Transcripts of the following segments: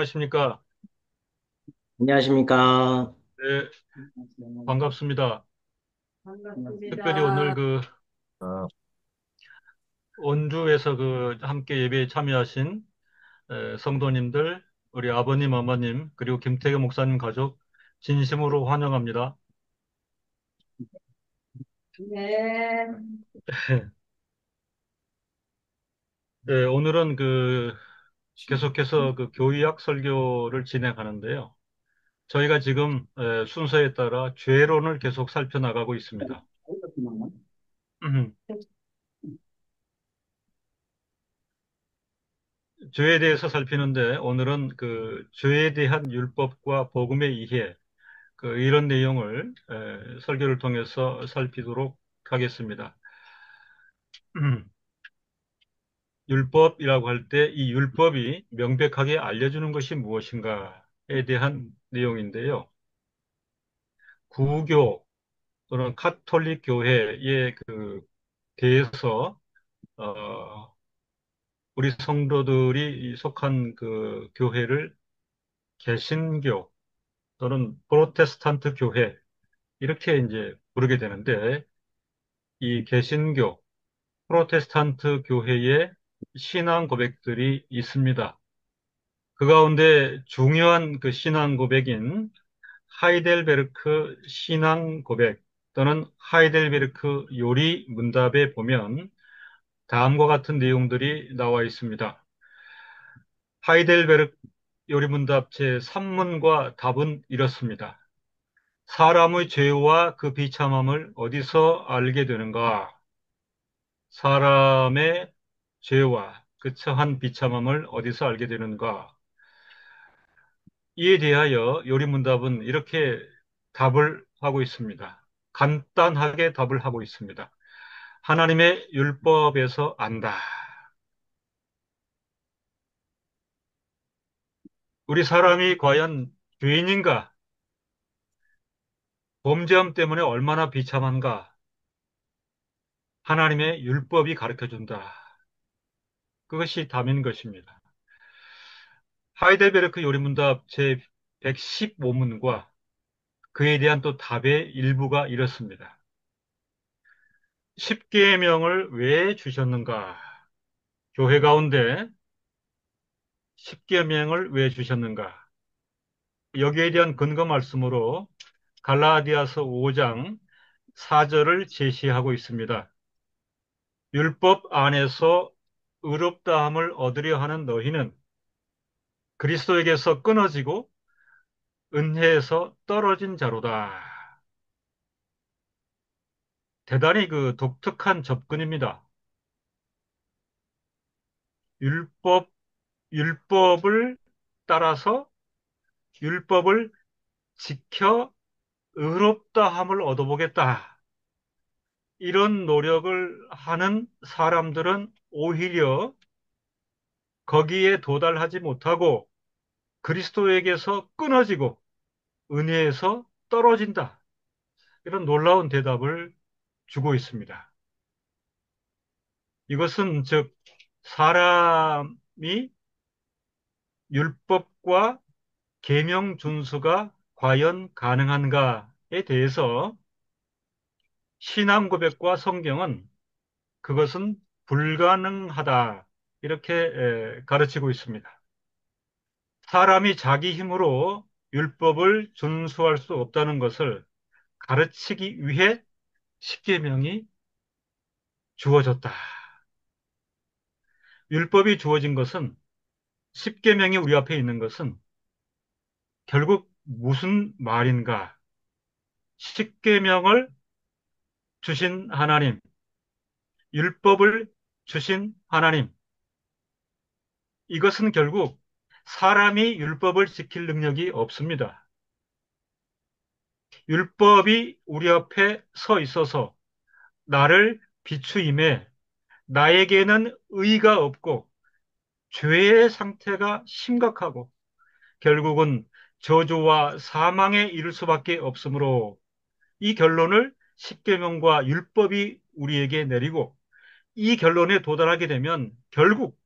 안녕하십니까? 안녕하십니까. 네, 반갑습니다. 특별히 오늘 반갑습니다. 그 원주에서 함께 예배에 참여하신 성도님들, 우리 아버님, 어머님, 그리고 김태경 목사님 가족 진심으로 환영합니다. 네. 네, 오늘은 계속해서 교의학 설교를 진행하는데요. 저희가 지금 순서에 따라 죄론을 계속 살펴나가고 있습니다. 죄에 대해서 살피는데 오늘은 죄에 대한 율법과 복음의 이해, 이런 내용을 설교를 통해서 살피도록 하겠습니다. 율법이라고 할 때 이 율법이 명백하게 알려주는 것이 무엇인가에 대한 내용인데요. 구교 또는 카톨릭 교회에 대해서 어, 우리 성도들이 속한 그 교회를 개신교 또는 프로테스탄트 교회 이렇게 이제 부르게 되는데 이 개신교 프로테스탄트 교회의 신앙 고백들이 있습니다. 그 가운데 중요한 그 신앙 고백인 하이델베르크 신앙 고백 또는 하이델베르크 요리 문답에 보면 다음과 같은 내용들이 나와 있습니다. 하이델베르크 요리 문답 제3문과 답은 이렇습니다. 사람의 죄와 그 비참함을 어디서 알게 되는가? 사람의 죄와 그 처한 비참함을 어디서 알게 되는가? 이에 대하여 요리문답은 이렇게 답을 하고 있습니다. 간단하게 답을 하고 있습니다. 하나님의 율법에서 안다. 우리 사람이 과연 죄인인가? 범죄함 때문에 얼마나 비참한가? 하나님의 율법이 가르쳐 준다. 그것이 답인 것입니다. 하이델베르크 요리문답 제115문과 그에 대한 또 답의 일부가 이렇습니다. 십계명을 왜 주셨는가? 교회 가운데 십계명을 왜 주셨는가? 여기에 대한 근거 말씀으로 갈라디아서 5장 4절을 제시하고 있습니다. 율법 안에서 의롭다함을 얻으려 하는 너희는 그리스도에게서 끊어지고 은혜에서 떨어진 자로다. 대단히 독특한 접근입니다. 율법, 율법을 따라서 율법을 지켜 의롭다함을 얻어보겠다. 이런 노력을 하는 사람들은 오히려 거기에 도달하지 못하고 그리스도에게서 끊어지고 은혜에서 떨어진다. 이런 놀라운 대답을 주고 있습니다. 이것은 즉 사람이 율법과 계명 준수가 과연 가능한가에 대해서 신앙 고백과 성경은 그것은 불가능하다. 이렇게 가르치고 있습니다. 사람이 자기 힘으로 율법을 준수할 수 없다는 것을 가르치기 위해 십계명이 주어졌다. 율법이 주어진 것은 십계명이 우리 앞에 있는 것은 결국 무슨 말인가? 십계명을 주신 하나님, 율법을 주신 하나님. 이것은 결국 사람이 율법을 지킬 능력이 없습니다. 율법이 우리 앞에 서 있어서 나를 비추임에 나에게는 의가 없고 죄의 상태가 심각하고 결국은 저주와 사망에 이를 수밖에 없으므로 이 결론을 십계명과 율법이 우리에게 내리고 이 결론에 도달하게 되면 결국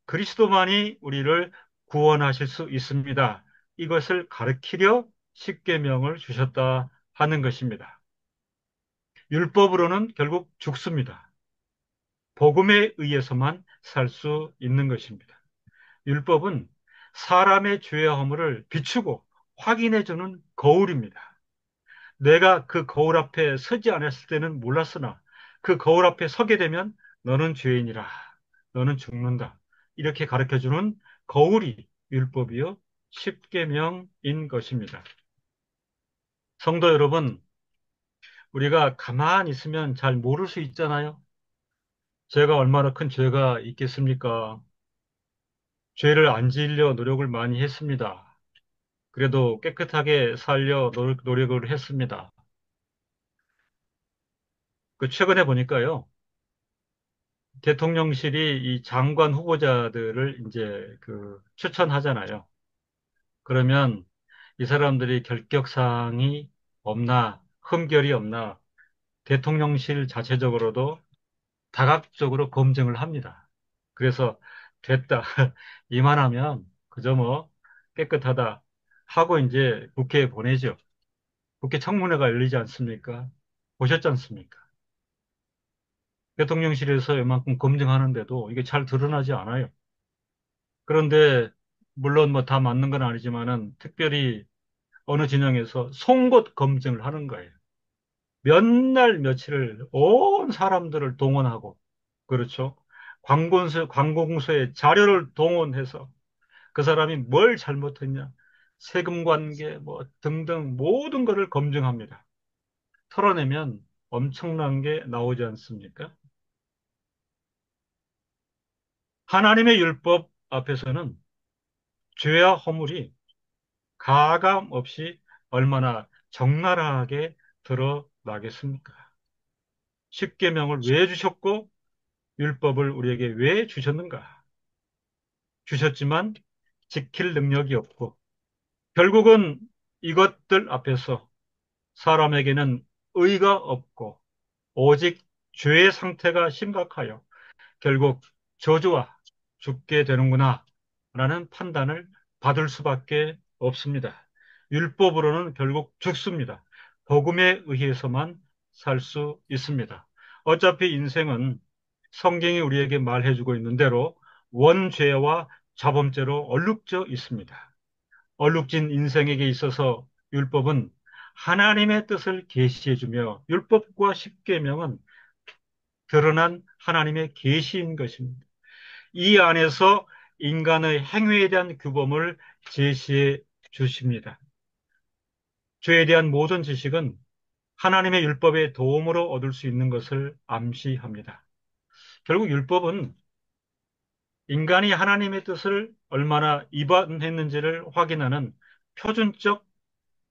그리스도만이 우리를 구원하실 수 있습니다. 이것을 가르치려 십계명을 주셨다 하는 것입니다. 율법으로는 결국 죽습니다. 복음에 의해서만 살 수 있는 것입니다. 율법은 사람의 죄의 허물을 비추고 확인해주는 거울입니다. 내가 그 거울 앞에 서지 않았을 때는 몰랐으나 그 거울 앞에 서게 되면 너는 죄인이라. 너는 죽는다. 이렇게 가르쳐주는 거울이 율법이요 십계명인 것입니다. 성도 여러분, 우리가 가만히 있으면 잘 모를 수 있잖아요. 제가 얼마나 큰 죄가 있겠습니까? 죄를 안 지으려 노력을 많이 했습니다. 그래도 깨끗하게 살려 노력을 했습니다. 그 최근에 보니까요. 대통령실이 이 장관 후보자들을 이제 추천하잖아요. 그러면 이 사람들이 결격사항이 없나, 흠결이 없나, 대통령실 자체적으로도 다각적으로 검증을 합니다. 그래서 됐다. 이만하면 그저 뭐 깨끗하다 하고 이제 국회에 보내죠. 국회 청문회가 열리지 않습니까? 보셨지 않습니까? 대통령실에서 이만큼 검증하는데도 이게 잘 드러나지 않아요. 그런데 물론 뭐 다 맞는 건 아니지만은 특별히 어느 진영에서 송곳 검증을 하는 거예요. 몇 날 며칠을 온 사람들을 동원하고 그렇죠. 관공서의 자료를 동원해서 그 사람이 뭘 잘못했냐, 세금 관계 뭐 등등 모든 것을 검증합니다. 털어내면 엄청난 게 나오지 않습니까? 하나님의 율법 앞에서는 죄와 허물이 가감 없이 얼마나 적나라하게 드러나겠습니까? 십계명을 왜 주셨고 율법을 우리에게 왜 주셨는가? 주셨지만 지킬 능력이 없고 결국은 이것들 앞에서 사람에게는 의가 없고 오직 죄의 상태가 심각하여 결국 저주와 죽게 되는구나 라는 판단을 받을 수밖에 없습니다. 율법으로는 결국 죽습니다. 복음에 의해서만 살 수 있습니다. 어차피 인생은 성경이 우리에게 말해주고 있는 대로 원죄와 자범죄로 얼룩져 있습니다. 얼룩진 인생에게 있어서 율법은 하나님의 뜻을 계시해주며 율법과 십계명은 드러난 하나님의 계시인 것입니다. 이 안에서 인간의 행위에 대한 규범을 제시해 주십니다. 죄에 대한 모든 지식은 하나님의 율법의 도움으로 얻을 수 있는 것을 암시합니다. 결국 율법은 인간이 하나님의 뜻을 얼마나 위반했는지를 확인하는 표준적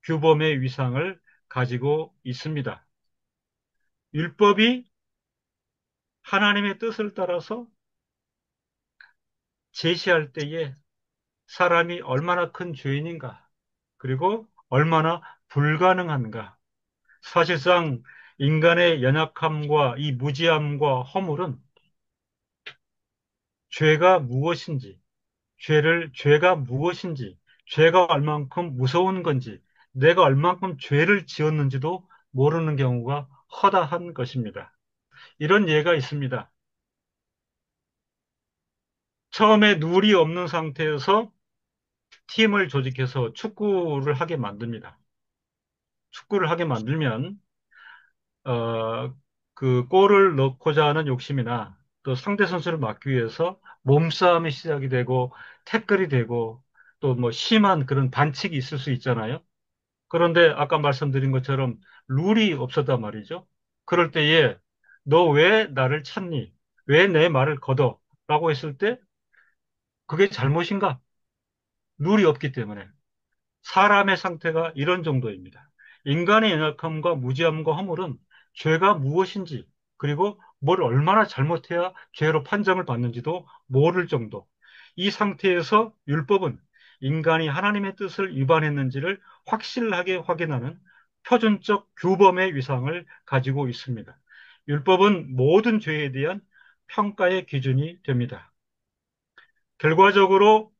규범의 위상을 가지고 있습니다. 율법이 하나님의 뜻을 따라서 제시할 때에 사람이 얼마나 큰 죄인인가, 그리고 얼마나 불가능한가. 사실상 인간의 연약함과 이 무지함과 허물은 죄가 무엇인지, 죄가 무엇인지, 죄가 얼만큼 무서운 건지, 내가 얼만큼 죄를 지었는지도 모르는 경우가 허다한 것입니다. 이런 예가 있습니다. 처음에 룰이 없는 상태에서 팀을 조직해서 축구를 하게 만듭니다. 축구를 하게 만들면 어, 그 골을 넣고자 하는 욕심이나 또 상대 선수를 막기 위해서 몸싸움이 시작이 되고 태클이 되고 또 뭐 심한 그런 반칙이 있을 수 있잖아요. 그런데 아까 말씀드린 것처럼 룰이 없었단 말이죠. 그럴 때에 너 왜 나를 찾니? 왜 내 말을 걷어? 라고 했을 때 그게 잘못인가? 룰이 없기 때문에. 사람의 상태가 이런 정도입니다. 인간의 연약함과 무지함과 허물은 죄가 무엇인지, 그리고 뭘 얼마나 잘못해야 죄로 판정을 받는지도 모를 정도. 이 상태에서 율법은 인간이 하나님의 뜻을 위반했는지를 확실하게 확인하는 표준적 규범의 위상을 가지고 있습니다. 율법은 모든 죄에 대한 평가의 기준이 됩니다. 결과적으로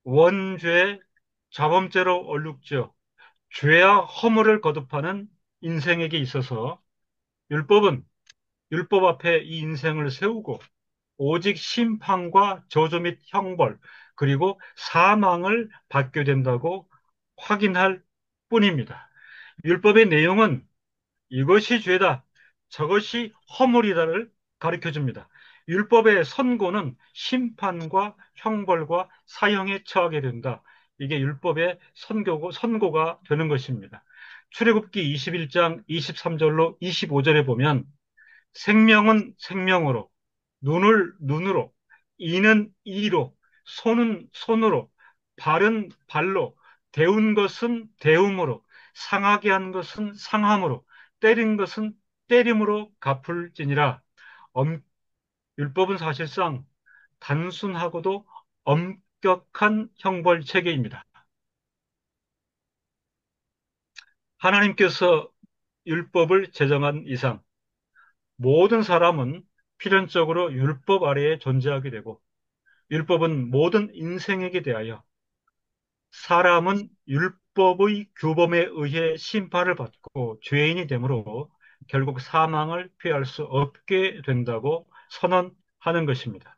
원죄, 자범죄로 얼룩져 죄와 허물을 거듭하는 인생에게 있어서 율법은 율법 앞에 이 인생을 세우고 오직 심판과 저주 및 형벌, 그리고 사망을 받게 된다고 확인할 뿐입니다. 율법의 내용은 이것이 죄다, 저것이 허물이다를 가르쳐 줍니다. 율법의 선고는 심판과 형벌과 사형에 처하게 된다. 이게 율법의 선고가 되는 것입니다. 출애굽기 21장 23절로 25절에 보면 생명은 생명으로, 눈을 눈으로, 이는 이로, 손은 손으로, 발은 발로, 데운 것은 데움으로, 상하게 한 것은 상함으로, 때린 것은 때림으로 갚을지니라. 엄- 율법은 사실상 단순하고도 엄격한 형벌 체계입니다. 하나님께서 율법을 제정한 이상 모든 사람은 필연적으로 율법 아래에 존재하게 되고, 율법은 모든 인생에게 대하여 사람은 율법의 규범에 의해 심판을 받고 죄인이 되므로 결국 사망을 피할 수 없게 된다고 선언하는 것입니다.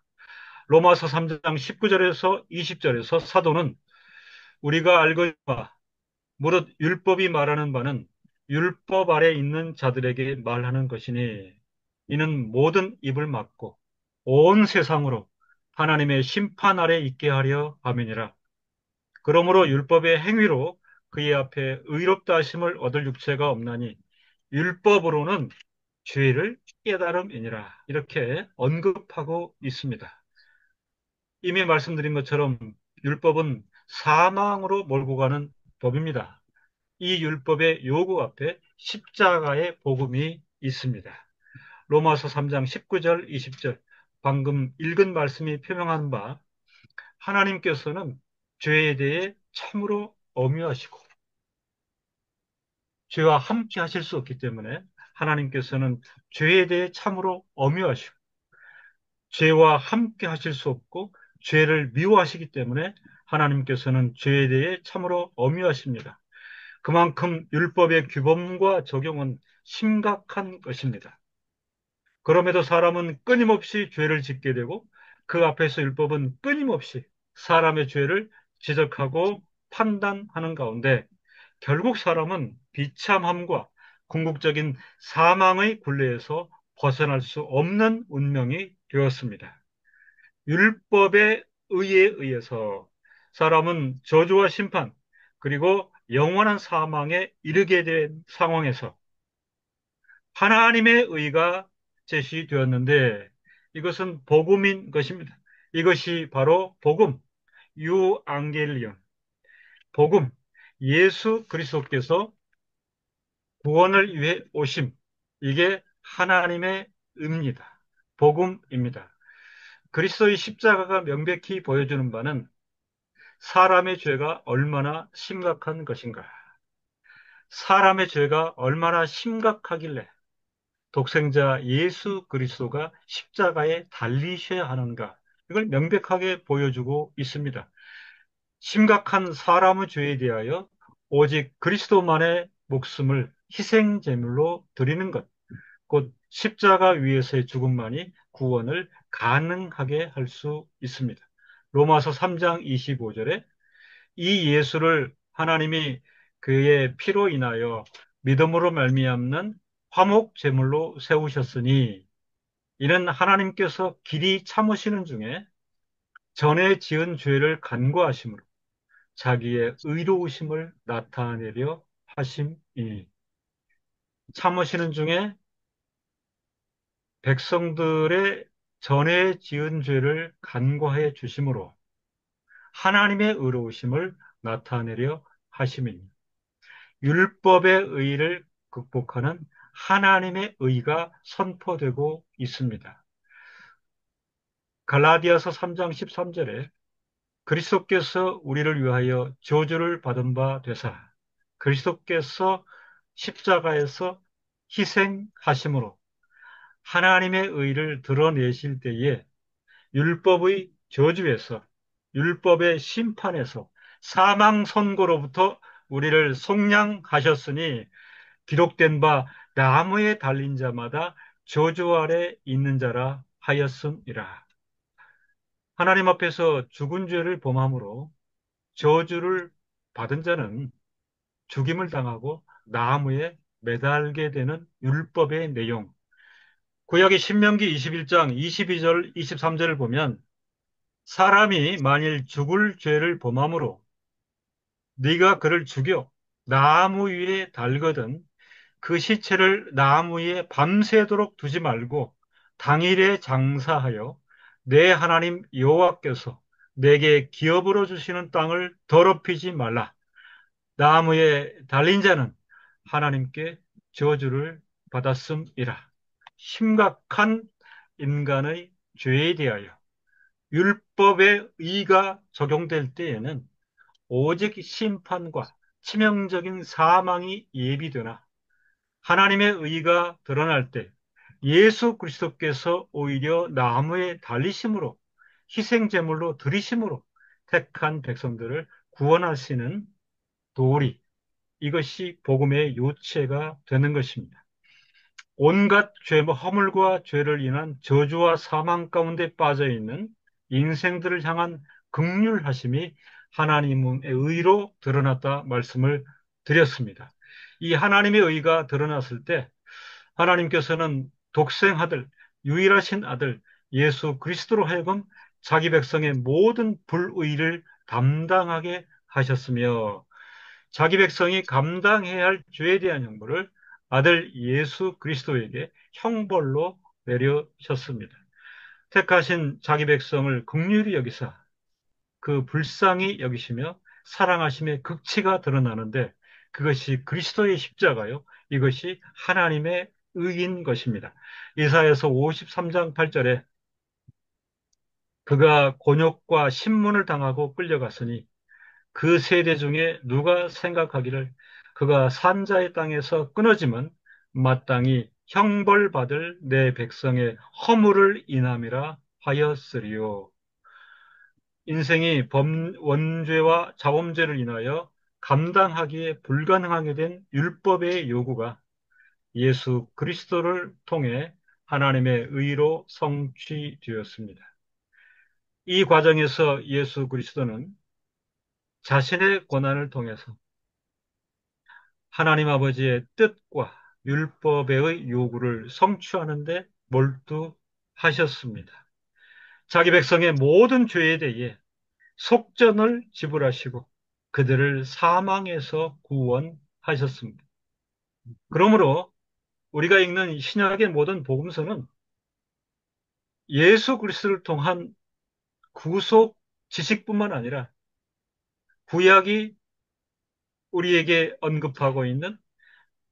로마서 3장 19절에서 20절에서 사도는 우리가 알거니와 무릇 율법이 말하는 바는 율법 아래 있는 자들에게 말하는 것이니 이는 모든 입을 막고 온 세상으로 하나님의 심판 아래 있게 하려 함이니라. 그러므로 율법의 행위로 그의 앞에 의롭다 하심을 얻을 육체가 없나니 율법으로는 죄를 깨달음이니라. 이렇게 언급하고 있습니다. 이미 말씀드린 것처럼 율법은 사망으로 몰고 가는 법입니다. 이 율법의 요구 앞에 십자가의 복음이 있습니다. 로마서 3장 19절, 20절, 방금 읽은 말씀이 표명하는 바, 하나님께서는 죄에 대해 참으로 엄유하시고, 죄와 함께 하실 수 없기 때문에 하나님께서는 죄에 대해 참으로 엄유하시고, 죄와 함께 하실 수 없고, 죄를 미워하시기 때문에 하나님께서는 죄에 대해 참으로 엄유하십니다. 그만큼 율법의 규범과 적용은 심각한 것입니다. 그럼에도 사람은 끊임없이 죄를 짓게 되고 그 앞에서 율법은 끊임없이 사람의 죄를 지적하고 판단하는 가운데 결국 사람은 비참함과 궁극적인 사망의 굴레에서 벗어날 수 없는 운명이 되었습니다. 율법의 의에 의해서 사람은 저주와 심판, 그리고 영원한 사망에 이르게 된 상황에서 하나님의 의가 제시되었는데 이것은 복음인 것입니다. 이것이 바로 복음, 유앙겔리온, 복음, 예수 그리스도께서 구원을 위해 오심. 이게 하나님의 의입니다. 복음입니다. 그리스도의 십자가가 명백히 보여주는 바는 사람의 죄가 얼마나 심각한 것인가. 사람의 죄가 얼마나 심각하길래 독생자 예수 그리스도가 십자가에 달리셔야 하는가. 이걸 명백하게 보여주고 있습니다. 심각한 사람의 죄에 대하여 오직 그리스도만의 목숨을 희생 제물로 드리는 것, 곧 십자가 위에서의 죽음만이 구원을 가능하게 할 수 있습니다. 로마서 3장 25절에 이 예수를 하나님이 그의 피로 인하여 믿음으로 말미암는 화목 제물로 세우셨으니 이는 하나님께서 길이 참으시는 중에 전에 지은 죄를 간구하심으로 자기의 의로우심을 나타내려 하심이니, 참으시는 중에 백성들의 전에 지은 죄를 간과해 주심으로 하나님의 의로우심을 나타내려 하심이니, 율법의 의를 극복하는 하나님의 의가 선포되고 있습니다. 갈라디아서 3장 13절에 그리스도께서 우리를 위하여 저주를 받은 바 되사 그리스도께서 십자가에서 희생하심으로 하나님의 의를 드러내실 때에 율법의 저주에서 율법의 심판에서 사망 선고로부터 우리를 속량하셨으니 기록된 바 나무에 달린 자마다 저주 아래 있는 자라 하였음이라. 하나님 앞에서 죽은 죄를 범함으로 저주를 받은 자는 죽임을 당하고 나무에 매달게 되는 율법의 내용. 구약의 신명기 21장 22절, 23절을 보면 사람이 만일 죽을 죄를 범함으로 네가 그를 죽여 나무 위에 달거든 그 시체를 나무 위에 밤새도록 두지 말고 당일에 장사하여 내 하나님 여호와께서 내게 기업으로 주시는 땅을 더럽히지 말라. 나무에 달린 자는 하나님께 저주를 받았음이라. 심각한 인간의 죄에 대하여 율법의 의가 적용될 때에는 오직 심판과 치명적인 사망이 예비되나 하나님의 의가 드러날 때 예수 그리스도께서 오히려 나무에 달리심으로 희생제물로 드리심으로 택한 백성들을 구원하시는 도리, 이것이 복음의 요체가 되는 것입니다. 온갖 허물과 죄를 인한 저주와 사망 가운데 빠져 있는 인생들을 향한 긍휼하심이 하나님의 의로 드러났다 말씀을 드렸습니다. 이 하나님의 의가 드러났을 때 하나님께서는 독생아들, 유일하신 아들 예수 그리스도로 하여금 자기 백성의 모든 불의를 담당하게 하셨으며 자기 백성이 감당해야 할 죄에 대한 형벌을 아들 예수 그리스도에게 형벌로 내려셨습니다. 택하신 자기 백성을 긍휼히 여기사 그 불쌍히 여기시며 사랑하심의 극치가 드러나는데 그것이 그리스도의 십자가요. 이것이 하나님의 의인 것입니다. 이사야서 53장 8절에 그가 곤욕과 신문을 당하고 끌려갔으니 그 세대 중에 누가 생각하기를 그가 산자의 땅에서 끊어지면 마땅히 형벌받을 내 백성의 허물을 인함이라 하였으리요. 인생이 원죄와 자범죄를 인하여 감당하기에 불가능하게 된 율법의 요구가 예수 그리스도를 통해 하나님의 의로 성취되었습니다. 이 과정에서 예수 그리스도는 자신의 고난을 통해서 하나님 아버지의 뜻과 율법의 요구를 성취하는 데 몰두하셨습니다. 자기 백성의 모든 죄에 대해 속전을 지불하시고 그들을 사망에서 구원하셨습니다. 그러므로 우리가 읽는 신약의 모든 복음서는 예수 그리스도를 통한 구속 지식뿐만 아니라 구약이 우리에게 언급하고 있는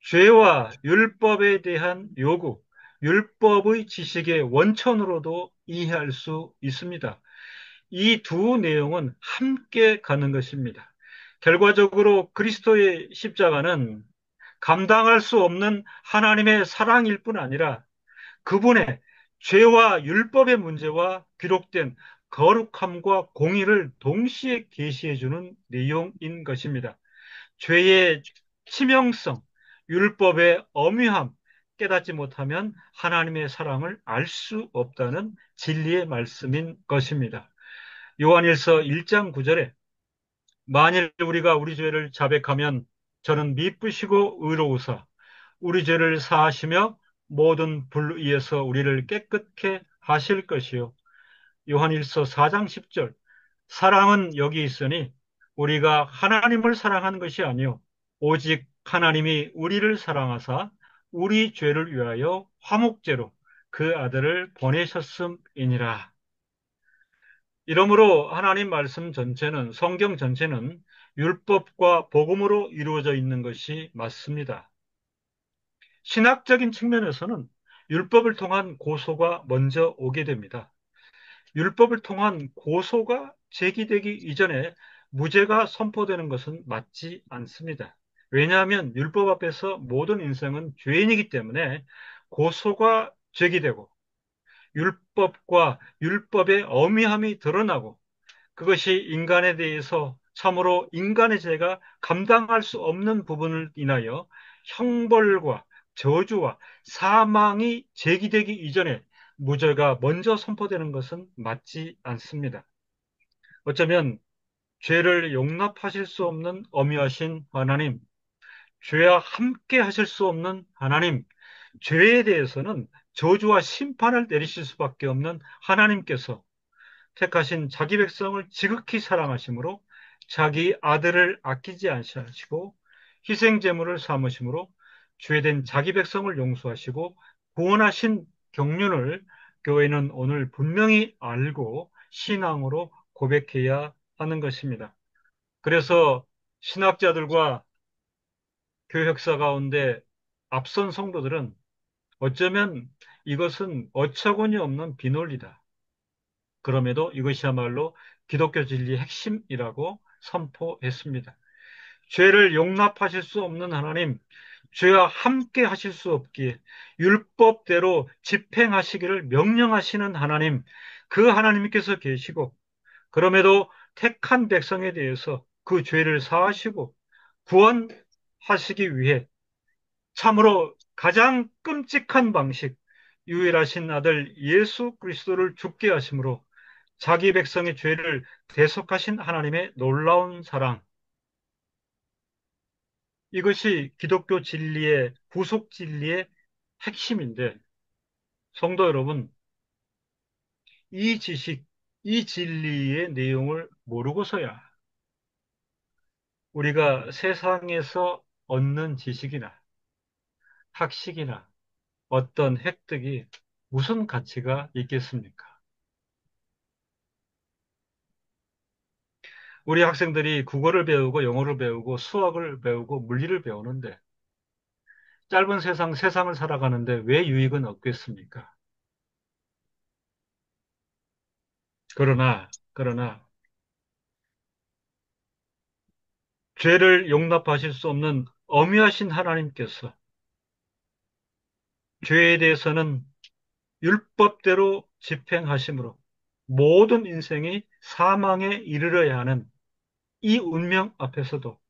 죄와 율법에 대한 요구, 율법의 지식의 원천으로도 이해할 수 있습니다. 이 두 내용은 함께 가는 것입니다. 결과적으로 그리스도의 십자가는 감당할 수 없는 하나님의 사랑일 뿐 아니라 그분의 죄와 율법의 문제와 기록된 거룩함과 공의를 동시에 계시해 주는 내용인 것입니다. 죄의 치명성, 율법의 엄위함 깨닫지 못하면 하나님의 사랑을 알 수 없다는 진리의 말씀인 것입니다. 요한일서 1장 9절에 만일 우리가 우리 죄를 자백하면 저는 미쁘시고 의로우사 우리 죄를 사하시며 모든 불의에서 우리를 깨끗게 하실 것이요. 요한일서 4장 10절 사랑은 여기 있으니 우리가 하나님을 사랑한 것이 아니요 오직 하나님이 우리를 사랑하사 우리 죄를 위하여 화목제로 그 아들을 보내셨음이니라. 이러므로 하나님 말씀 전체는 성경 전체는 율법과 복음으로 이루어져 있는 것이 맞습니다. 신학적인 측면에서는 율법을 통한 고소가 먼저 오게 됩니다. 율법을 통한 고소가 제기되기 이전에 무죄가 선포되는 것은 맞지 않습니다. 왜냐하면 율법 앞에서 모든 인생은 죄인이기 때문에 고소가 제기되고 율법과 율법의 엄미함이 드러나고 그것이 인간에 대해서 참으로 인간의 죄가 감당할 수 없는 부분을 인하여 형벌과 저주와 사망이 제기되기 이전에 무죄가 먼저 선포되는 것은 맞지 않습니다. 어쩌면 죄를 용납하실 수 없는 엄유하신 하나님, 죄와 함께 하실 수 없는 하나님, 죄에 대해서는 저주와 심판을 내리실 수밖에 없는 하나님께서 택하신 자기 백성을 지극히 사랑하심으로 자기 아들을 아끼지 않으시고 희생 제물을 삼으심으로 죄된 자기 백성을 용서하시고 구원하신 경륜을 교회는 오늘 분명히 알고 신앙으로 고백해야 하는 것입니다. 그래서 신학자들과 교회 역사 가운데 앞선 성도들은 어쩌면 이것은 어처구니 없는 비논리다. 그럼에도 이것이야말로 기독교 진리의 핵심이라고 선포했습니다. 죄를 용납하실 수 없는 하나님, 죄와 함께 하실 수 없기에 율법대로 집행하시기를 명령하시는 하나님, 그 하나님께서 계시고, 그럼에도 택한 백성에 대해서 그 죄를 사하시고 구원하시기 위해 참으로 가장 끔찍한 방식, 유일하신 아들 예수 그리스도를 죽게 하심으로 자기 백성의 죄를 대속하신 하나님의 놀라운 사랑. 이것이 기독교 진리의, 구속 진리의 핵심인데, 성도 여러분, 이 지식, 이 진리의 내용을 모르고서야 우리가 세상에서 얻는 지식이나 학식이나 어떤 획득이 무슨 가치가 있겠습니까? 우리 학생들이 국어를 배우고 영어를 배우고 수학을 배우고 물리를 배우는데 짧은 세상을 살아가는데 왜 유익은 없겠습니까? 그러나 죄를 용납하실 수 없는 엄위하신 하나님께서 죄에 대해서는 율법대로 집행하심으로 모든 인생이 사망에 이르러야 하는 이 운명 앞에서도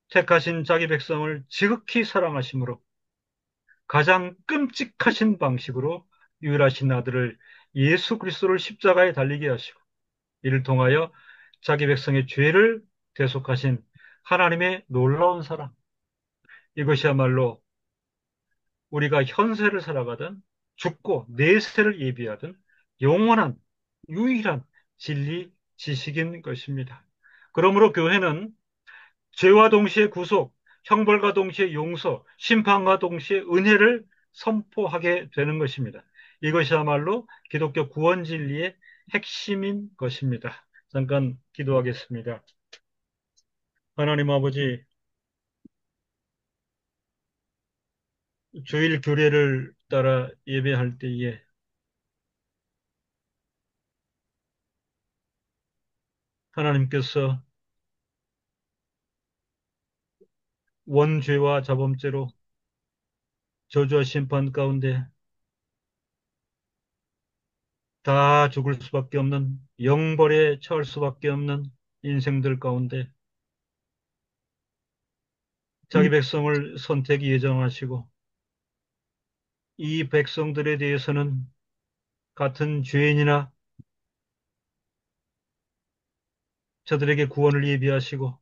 택하신 자기 백성을 지극히 사랑하심으로 가장 끔찍하신 방식으로 유일하신 아들을 예수 그리스도를 십자가에 달리게 하시고 이를 통하여 자기 백성의 죄를 대속하신 하나님의 놀라운 사랑. 이것이야말로 우리가 현세를 살아가든 죽고 내세를 예비하든 영원한 유일한 진리 지식인 것입니다. 그러므로 교회는 죄와 동시에 구속, 형벌과 동시에 용서, 심판과 동시에 은혜를 선포하게 되는 것입니다. 이것이야말로 기독교 구원 진리의 핵심인 것입니다. 잠깐 기도하겠습니다. 하나님 아버지, 주일 규례를 따라 예배할 때에 하나님께서 원죄와 자범죄로 저주와 심판 가운데 다 죽을 수밖에 없는 영벌에 처할 수밖에 없는 인생들 가운데 자기 백성을 선택 예정하시고 이 백성들에 대해서는 같은 죄인이나 저들에게 구원을 예비하시고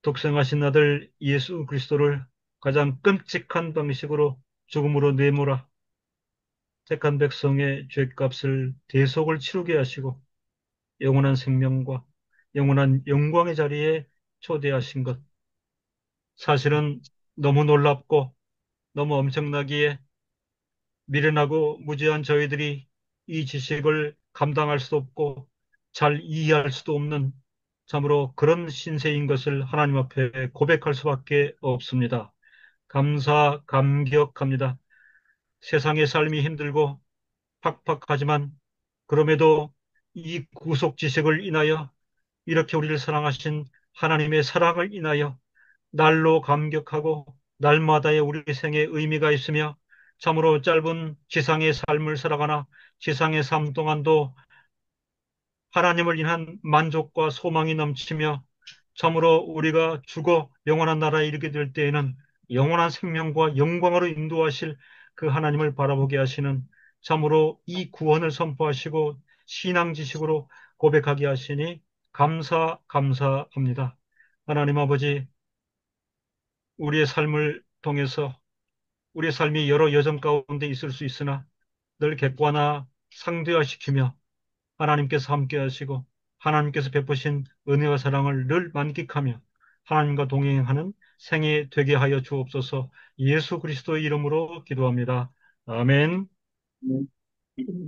독생하신 아들 예수 그리스도를 가장 끔찍한 방식으로 죽음으로 내몰아 택한 백성의 죄값을 대속을 치르게 하시고 영원한 생명과 영원한 영광의 자리에 초대하신 것. 사실은 너무 놀랍고 너무 엄청나기에 미련하고 무지한 저희들이 이 지식을 감당할 수도 없고 잘 이해할 수도 없는 참으로 그런 신세인 것을 하나님 앞에 고백할 수밖에 없습니다. 감격합니다. 세상의 삶이 힘들고 팍팍하지만 그럼에도 이 구속 지식을 인하여 이렇게 우리를 사랑하신 하나님의 사랑을 인하여 날로 감격하고 날마다의 우리 생에 의미가 있으며 참으로 짧은 지상의 삶을 살아가나 지상의 삶 동안도 하나님을 인한 만족과 소망이 넘치며 참으로 우리가 죽어 영원한 나라에 이르게 될 때에는 영원한 생명과 영광으로 인도하실 그 하나님을 바라보게 하시는 참으로 이 구원을 선포하시고 신앙 지식으로 고백하게 하시니 감사합니다. 하나님 아버지, 우리의 삶을 통해서 우리의 삶이 여러 여정 가운데 있을 수 있으나 늘 객관화 상대화시키며 하나님께서 함께 하시고 하나님께서 베푸신 은혜와 사랑을 늘 만끽하며 하나님과 동행하는 생애 되게 하여 주옵소서. 예수 그리스도의 이름으로 기도합니다. 아멘. 네.